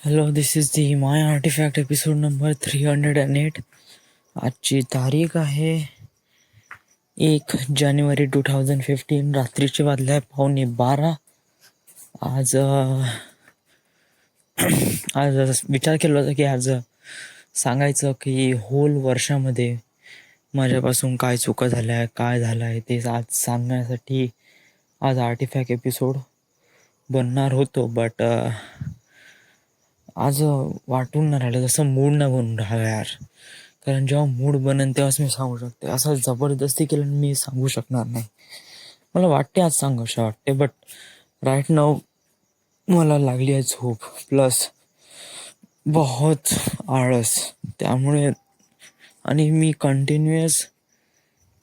Hello, this is the my artefact episode number 308. आजची तारीख आहे 1 जानेवारी 2015. रात्रीचे वाजले आहे 11:15. आज आज विचार केला होता की आज सांगायचं की होल वर्षामध्ये माझ्यापासून काय चुका झाल्या आहे, काय झालं आहे ते आज सांगण्यासाठी आज आर्टिफॅक्ट एपिसोड बनणार होतो. बट आज वाटून नाही राहिलं, जसं मूड नाही बनून राहिला यार. कारण जेव्हा मूड बनेन तेव्हाच मी सांगू शकते, असं जबरदस्ती केलं मी सांगू शकणार नाही. मला वाटते आज सांगावं वाटते, बट राईट नाव मला लागली आहे झोप प्लस बहुत आळस. त्यामुळे आणि मी कंटिन्युअस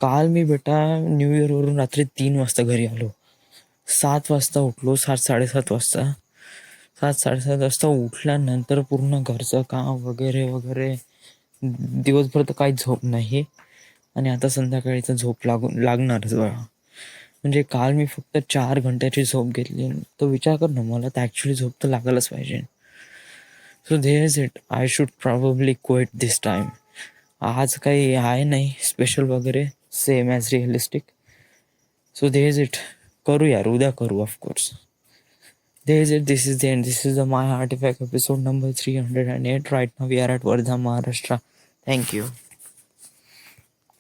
काल मी बेटा न्यू इयरवरून रात्री 3 वाजता घरी आलो. 7 वाजता उठलो, 7-7:30 वाजता. 7-7:30 वाजता उठल्यानंतर पूर्ण घरचं काम वगैरे वगैरे, दिवसभर तर काहीच झोप नाही. आणि आता संध्याकाळीचं झोप लागणारच बघा. म्हणजे काल मी फक्त 4 घंट्याची झोप घेतली. तो विचार कर ना, मला तर ॲक्च्युली झोप तर लागायलाच पाहिजे. So there is it, I should probably quit this time. आज काही आहे नाही स्पेशल वगैरे, same as realistic. So there is it, करू यार, उद्या करू of course. There is it. This is the end. This is the My Artifact episode number 308. Right now we are at Wardha, Maharashtra. Thank you.